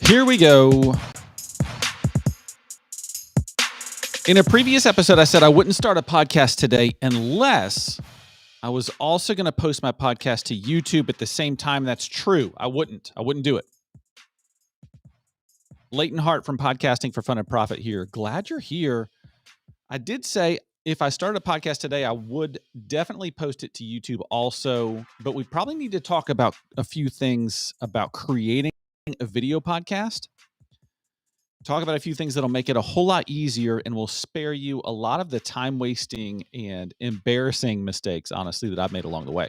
Here we go. In a previous episode, I said I wouldn't start a podcast today unless I was also going to post my podcast to YouTube at the same time. That's true. I wouldn't do it. Leighton Hart from Podcasting for Fun and Profit here. Glad you're here. I did say if I started a podcast today, I would definitely post it to YouTube also, but we probably need to talk about a few things about creating a video podcast. Talk about a few things that'll make it a whole lot easier and will spare you a lot of the time wasting and embarrassing mistakes, honestly, that I've made along the way.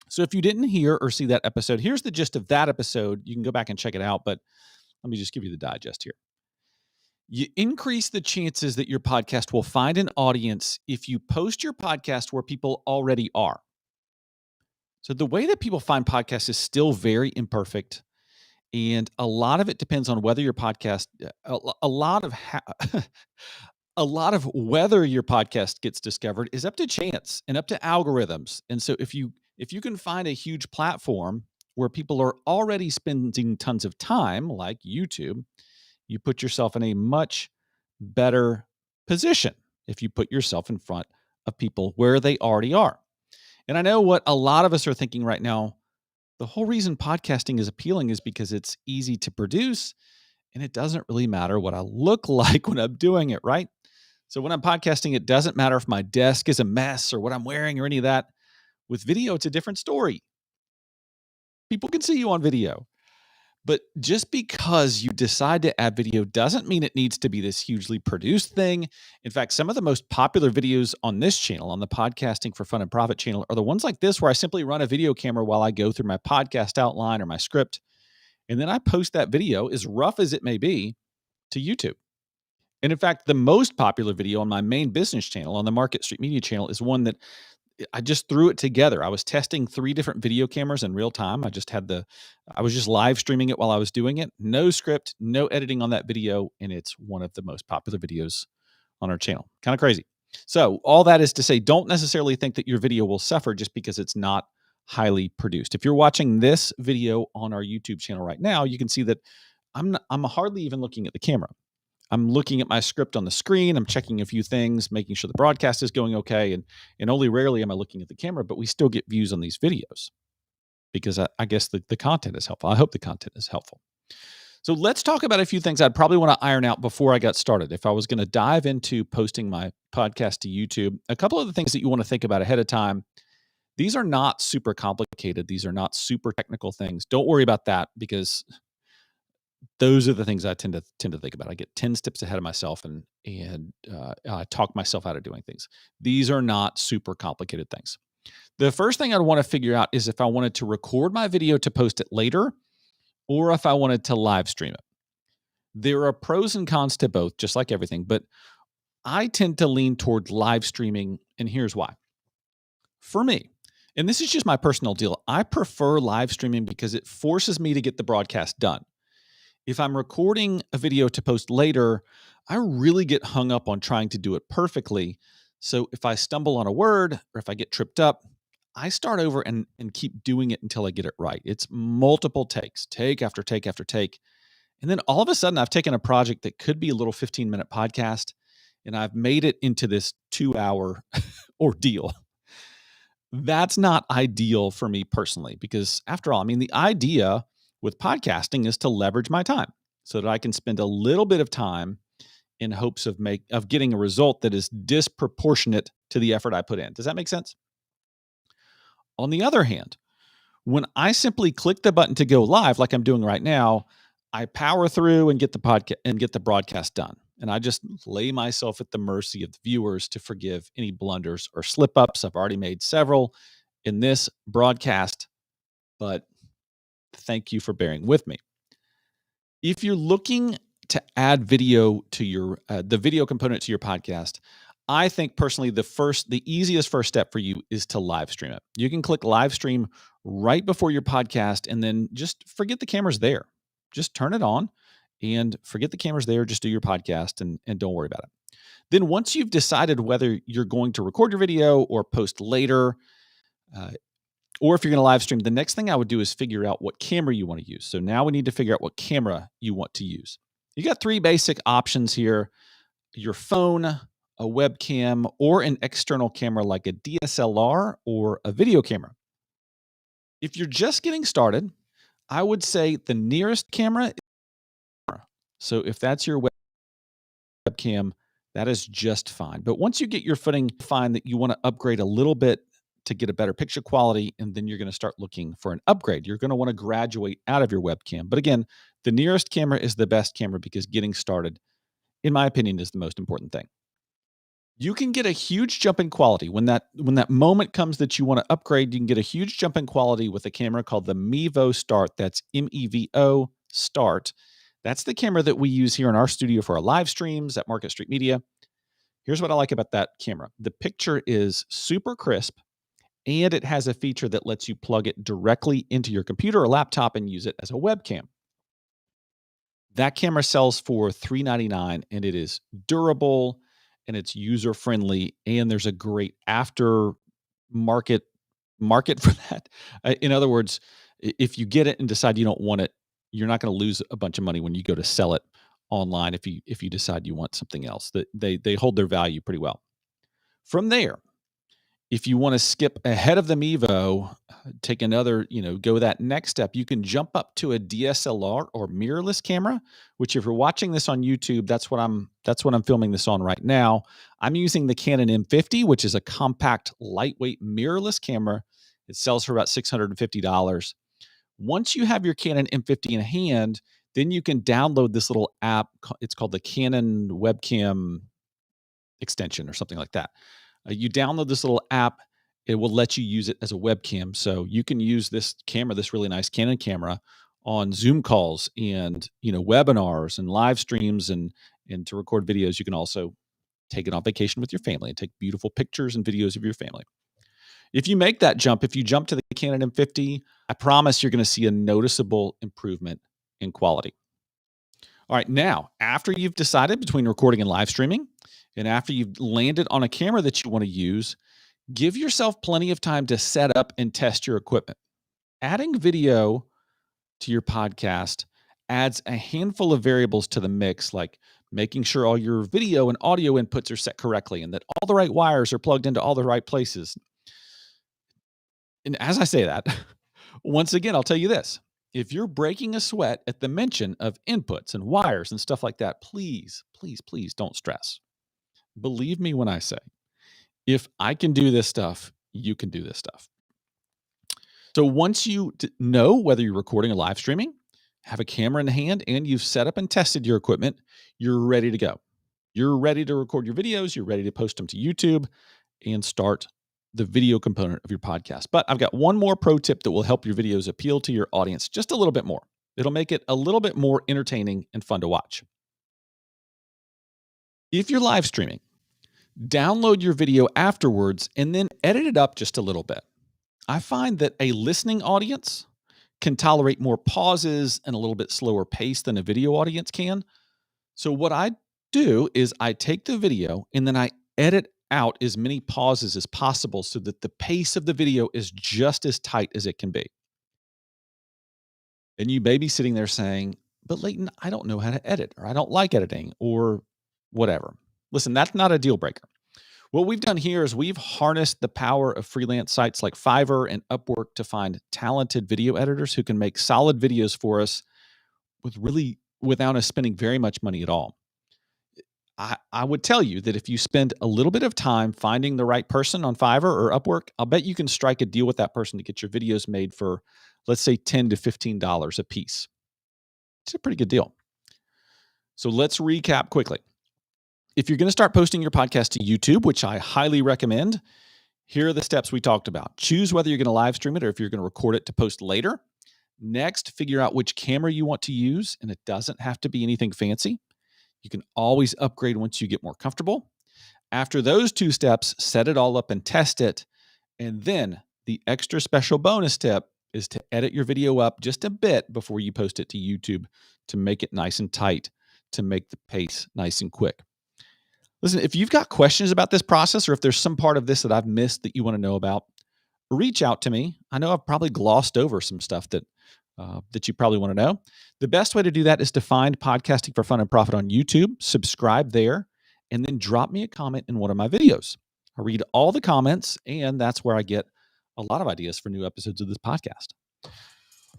So if you didn't hear or see that episode, here's the gist of that episode. You can go back and check it out, but let me just give you the digest here. You increase the chances that your podcast will find an audience if you post your podcast where people already are. So the way that people find podcasts is still very imperfect. And a lot of it depends on whether your podcast, a lot of a lot of whether your podcast gets discovered is up to chance and up to algorithms. And so if you can find a huge platform where people are already spending tons of time, like YouTube, you put yourself in a much better position if you put yourself in front of people where they already are. And I know what a lot of us are thinking right now. The whole reason podcasting is appealing is because it's easy to produce and it doesn't really matter what I look like when I'm doing it, right? So when I'm podcasting, it doesn't matter if my desk is a mess or what I'm wearing or any of that. With video, it's a different story. People can see you on video. But just because you decide to add video doesn't mean it needs to be this hugely produced thing. In fact, some of the most popular videos on this channel, on the Podcasting for Fun and Profit channel, are the ones like this where I simply run a video camera while I go through my podcast outline or my script. And then I post that video, as rough as it may be, to YouTube. And in fact, the most popular video on my main business channel, on the Market Street Media channel, is one that I just threw it together. I was testing 3 different video cameras in real time. I was just live streaming it while I was doing it. No script, no editing on that video. And it's one of the most popular videos on our channel. Kind of crazy. So all that is to say, don't necessarily think that your video will suffer just because it's not highly produced. If you're watching this video on our YouTube channel right now, you can see that I'm hardly even looking at the camera. I'm looking at my script on the screen. I'm checking a few things, making sure the broadcast is going okay. And only rarely am I looking at the camera, but we still get views on these videos because I guess the content is helpful. I hope the content is helpful. So let's talk about a few things I'd probably want to iron out before I got started. If I was going to dive into posting my podcast to YouTube, a couple of the things that you want to think about ahead of time. These are not super complicated. These are not super technical things. Don't worry about that because those are the things I tend to think about. I get 10 steps ahead of myself and I talk myself out of doing things. These are not super complicated things. The first thing I'd want to figure out is if I wanted to record my video to post it later or if I wanted to live stream it. There are pros and cons to both, just like everything, but I tend to lean toward live streaming, and here's why. For me, and this is just my personal deal, I prefer live streaming because it forces me to get the broadcast done. If I'm recording a video to post later, I really get hung up on trying to do it perfectly. So if I stumble on a word or if I get tripped up, I start over and keep doing it until I get it right. It's multiple takes, take after take after take. And then all of a sudden, I've taken a project that could be a little 15-minute podcast, and I've made it into this 2-hour ordeal. That's not ideal for me personally, because after all, I mean, the idea with podcasting is to leverage my time so that I can spend a little bit of time in hopes of getting a result that is disproportionate to the effort I put in. Does that make sense? On the other hand, when I simply click the button to go live, like I'm doing right now, I power through and get the podcast and get the broadcast done. And I just lay myself at the mercy of the viewers to forgive any blunders or slip ups. I've already made several in this broadcast, but thank you for bearing with me. If you're looking to add video to your the video component to your podcast, I think personally the easiest first step for you is to live stream it. You can click live stream right before your podcast and then just forget the camera's there. Just turn it on and forget the camera's there. Just do your podcast and don't worry about it. Then once you've decided whether you're going to record your video or post later, or if you're going to live stream, the next thing I would do is figure out what camera you want to use. So now we need to figure out what camera you want to use. You got three basic options here: your phone, a webcam, or an external camera like a DSLR or a video camera. If you're just getting started, I would say the nearest camera is camera. So if that's your webcam, that is just fine. But once you get your footing, find that you want to upgrade a little bit to get a better picture quality, and then you're going to start looking for an upgrade. You're going to want to graduate out of your webcam. But again, the nearest camera is the best camera because getting started, in my opinion, is the most important thing. You can get a huge jump in quality when that moment comes that you want to upgrade. You can get a huge jump in quality with a camera called the Mevo Start. That's MEVO Start. That's the camera that we use here in our studio for our live streams at Market Street Media. Here's what I like about that camera: the picture is super crisp, and it has a feature that lets you plug it directly into your computer or laptop and use it as a webcam. That camera sells for $399, and it is durable and it's user friendly, and there's a great after market for that. In other words, if you get it and decide you don't want it, you're not going to lose a bunch of money when you go to sell it online. If you decide you want something else, that they hold their value pretty well. From there, if you want to skip ahead of the Mevo, take another, go that next step, you can jump up to a DSLR or mirrorless camera, which if you're watching this on YouTube, that's what I'm filming this on right now. I'm using the Canon M50, which is a compact, lightweight mirrorless camera. It sells for about $650. Once you have your Canon M50 in hand, then you can download this little app. It's called the Canon Webcam Extension or something like that. You download this little app. It will let you use it as a webcam. So you can use this camera, this really nice Canon camera, on Zoom calls and webinars and live streams and to record videos. You can also take it on vacation with your family and take beautiful pictures and videos of your family. If you make that jump, if you jump to the Canon M50, I promise you're going to see a noticeable improvement in quality. All right, now, after you've decided between recording and live streaming, and after you've landed on a camera that you want to use, give yourself plenty of time to set up and test your equipment. Adding video to your podcast adds a handful of variables to the mix, like making sure all your video and audio inputs are set correctly and that all the right wires are plugged into all the right places. And as I say that, once again, I'll tell you this: if you're breaking a sweat at the mention of inputs and wires and stuff like that, please, please, please don't stress. Believe me when I say, if I can do this stuff, you can do this stuff. So once you know whether you're recording or live streaming, have a camera in hand, and you've set up and tested your equipment, you're ready to go. You're ready to record your videos. You're ready to post them to YouTube and start the video component of your podcast. But I've got one more pro tip that will help your videos appeal to your audience just a little bit more. It'll make it a little bit more entertaining and fun to watch. If you're live streaming, download your video afterwards and then edit it up just a little bit. I find that a listening audience can tolerate more pauses and a little bit slower pace than a video audience can. So what I do is I take the video and then I edit out as many pauses as possible so that the pace of the video is just as tight as it can be. And you may be sitting there saying, but Leighton, I don't know how to edit, or I don't like editing, or whatever. Listen, that's not a deal breaker. What we've done here is we've harnessed the power of freelance sites like Fiverr and Upwork to find talented video editors who can make solid videos for us without us spending very much money at all. I would tell you that if you spend a little bit of time finding the right person on Fiverr or Upwork, I'll bet you can strike a deal with that person to get your videos made for, let's say, $10 to $15 a piece. It's a pretty good deal. So let's recap quickly. If you're going to start posting your podcast to YouTube, which I highly recommend, here are the steps we talked about. Choose whether you're going to live stream it or if you're going to record it to post later. Next, figure out which camera you want to use, and it doesn't have to be anything fancy. You can always upgrade once you get more comfortable. After those two steps, set it all up and test it. And then the extra special bonus tip is to edit your video up just a bit before you post it to YouTube to make it nice and tight, to make the pace nice and quick. Listen, if you've got questions about this process, or if there's some part of this that I've missed that you want to know about, reach out to me. I know I've probably glossed over some stuff that you probably want to know. The best way to do that is to find Podcasting for Fun and Profit on YouTube, subscribe there, and then drop me a comment in one of my videos. I read all the comments, and that's where I get a lot of ideas for new episodes of this podcast. All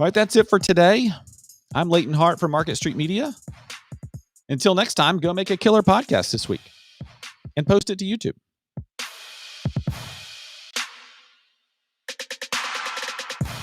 right, that's it for today. I'm Leighton Hart from Market Street Media. Until next time, go make a killer podcast this week and post it to YouTube.